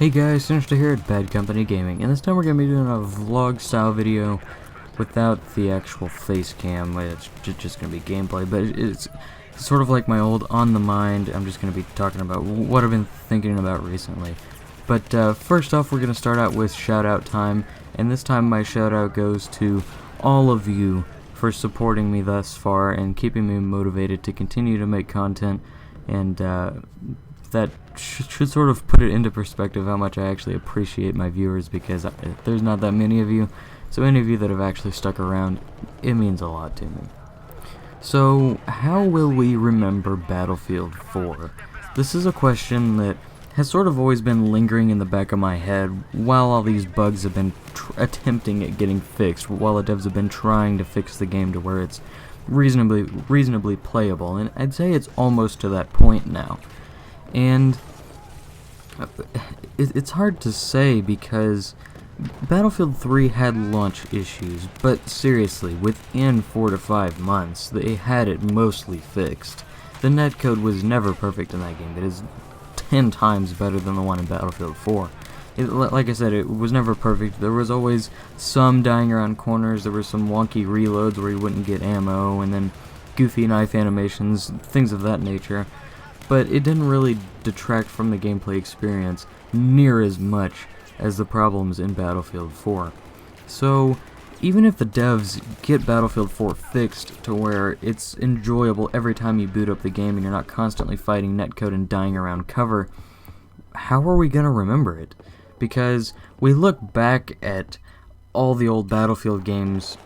Hey guys, Synister here at BadCompanyGaming, and this time we're going to be doing a vlog style video without the actual face cam. It's just going to be gameplay, but it's sort of like my old On The Mind. I'm just going to be talking about what I've been thinking about recently. But first off, we're going to start out with shout out time, and this time my shout out goes to all of you for supporting me thus far and keeping me motivated to continue to make content, and that should sort of put it into perspective how much I actually appreciate my viewers, because there's not that many of you, so any of you that have actually stuck around, it means a lot to me. So, how will we remember Battlefield 4? This is a question that has sort of always been lingering in the back of my head while all these bugs have been attempting at getting fixed, while the devs have been trying to fix the game to where it's reasonably playable, and I'd say it's almost to that point now. And it's hard to say because Battlefield 3 had launch issues, but seriously, within 4 to 5 months, they had it mostly fixed. The netcode was never perfect in that game. It is 10 times better than the one in Battlefield 4. Like I said, it was never perfect. There was always some dying around corners, there were some wonky reloads where you wouldn't get ammo, and then goofy knife animations, things of that nature. But it didn't really detract from the gameplay experience near as much as the problems in Battlefield 4. So, even if the devs get Battlefield 4 fixed to where it's enjoyable every time you boot up the game and you're not constantly fighting netcode and dying around cover, how are we going to remember it? Because we look back at all the old Battlefield games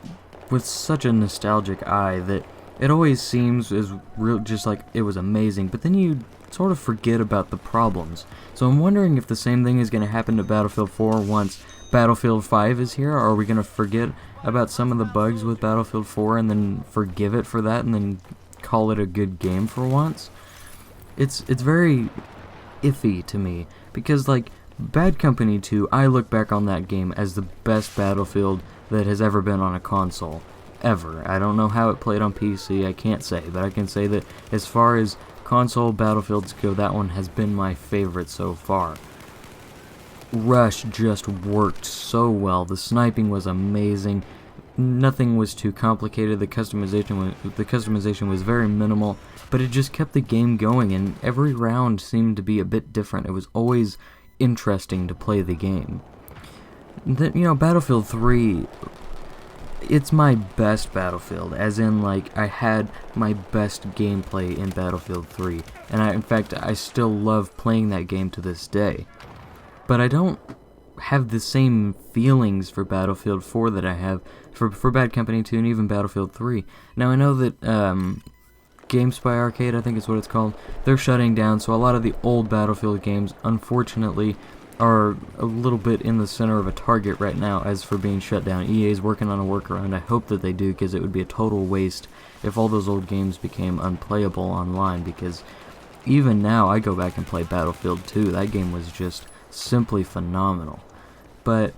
with such a nostalgic eye that it always seems as real, just like it was amazing, but then you sort of forget about the problems. So I'm wondering if the same thing is going to happen to Battlefield 4 once Battlefield 5 is here. Or are we going to forget about some of the bugs with Battlefield 4 and then forgive it for that and then call it a good game for once? It's very iffy to me, because like Bad Company 2, I look back on that game as the best Battlefield that has ever been on a console. Ever. I don't know how it played on PC, I can't say, but I can say that as far as console Battlefields go, that one has been my favorite so far. Rush just worked so well, the sniping was amazing, nothing was too complicated, the customization was very minimal, but it just kept the game going, and every round seemed to be a bit different. It was always interesting to play the game. Battlefield 3, it's my best Battlefield, as in, like, I had my best gameplay in Battlefield 3, and in fact, I still love playing that game to this day. But I don't have the same feelings for Battlefield 4 that I have for Bad Company 2 and even Battlefield 3. Now, I know that, Gamespy Arcade, I think is what it's called, they're shutting down, so a lot of the old Battlefield games, unfortunately, are a little bit in the center of a target right now as for being shut down. EA is working on a workaround. I hope that they do, because it would be a total waste if all those old games became unplayable online, because even now I go back and play Battlefield 2. That game was just simply phenomenal. But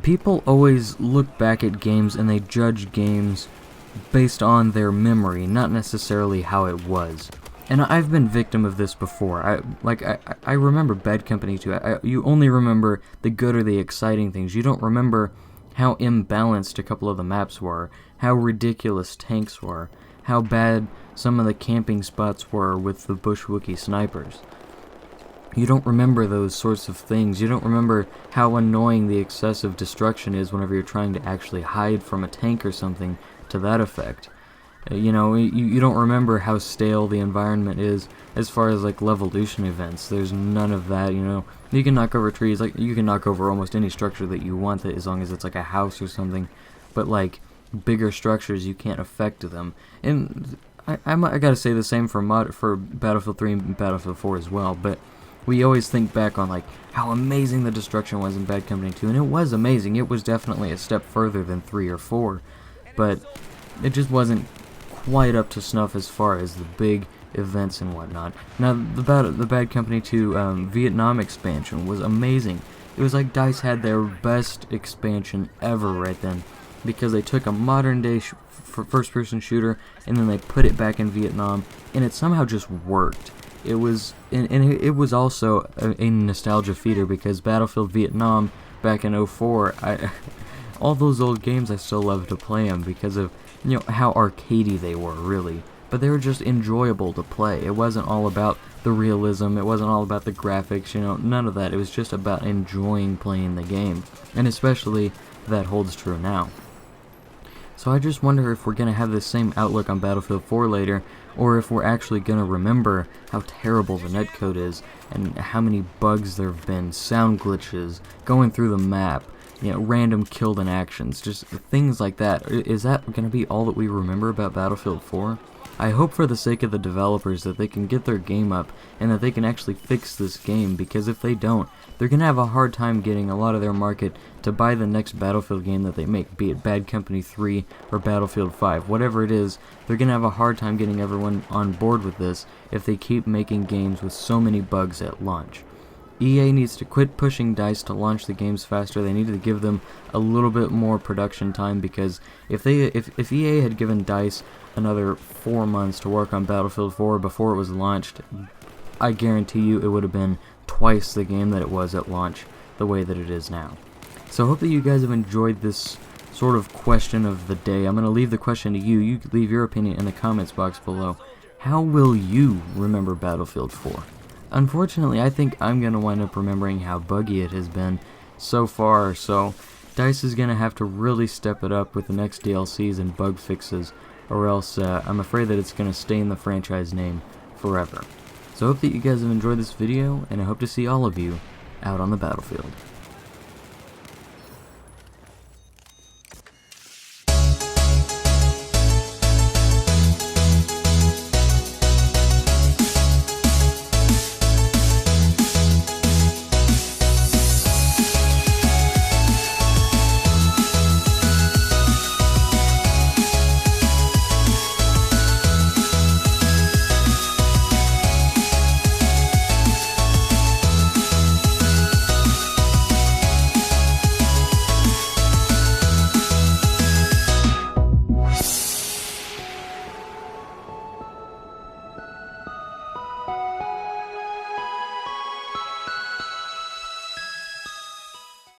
people always look back at games and they judge games based on their memory, not necessarily how it was. And I've been victim of this before. I remember Bad Company 2. You only remember the good or the exciting things. You don't remember how imbalanced a couple of the maps were, how ridiculous tanks were, how bad some of the camping spots were with the Bushwookie snipers. You don't remember those sorts of things. You don't remember how annoying the excessive destruction is whenever you're trying to actually hide from a tank or something to that effect. You don't remember how stale the environment is as far as, like, Levolution events. There's none of that, You can knock over trees, like, you can knock over almost any structure that you want, as long as it's, like, a house or something. But, like, bigger structures, you can't affect them. And I gotta say the same for Battlefield 3 and Battlefield 4 as well, but we always think back on, like, how amazing the destruction was in Bad Company 2, and it was amazing. It was definitely a step further than 3 or 4, but it just wasn't quite up to snuff as far as the big events and whatnot. Now, the Bad Company 2 Vietnam expansion was amazing. It was like DICE had their best expansion ever right then, because they took a modern-day first-person shooter and then they put it back in Vietnam, and it somehow just worked. it was also a nostalgia feeder, because Battlefield Vietnam back in '04, all those old games I still love to play them because of, you know, how arcadey they were, really. But they were just enjoyable to play. It wasn't all about the realism, it wasn't all about the graphics, you know, none of that. It was just about enjoying playing the game, and especially that holds true now. So I just wonder if we're going to have the same outlook on Battlefield 4 later, or if we're actually going to remember how terrible the netcode is, and how many bugs there have been, sound glitches, going through the map, you know, random killed in actions, just things like that. Is that going to be all that we remember about Battlefield 4? I hope for the sake of the developers that they can get their game up, and that they can actually fix this game, because if they don't, they're going to have a hard time getting a lot of their market to buy the next Battlefield game that they make, be it Bad Company 3 or Battlefield 5, whatever it is. They're going to have a hard time getting everyone on board with this if they keep making games with so many bugs at launch. EA needs to quit pushing DICE to launch the games faster. They need to give them a little bit more production time, because if EA had given DICE another 4 months to work on Battlefield 4 before it was launched, I guarantee you it would have been twice the game that it was at launch, the way that it is now. So I hope that you guys have enjoyed this sort of question of the day. I'm going to leave the question to you. You can leave your opinion in the comments box below. How will you remember Battlefield 4? Unfortunately, I think I'm going to wind up remembering how buggy it has been so far, so DICE is going to have to really step it up with the next DLCs and bug fixes, or else I'm afraid that it's going to stay in the franchise name forever. So I hope that you guys have enjoyed this video, and I hope to see all of you out on the battlefield.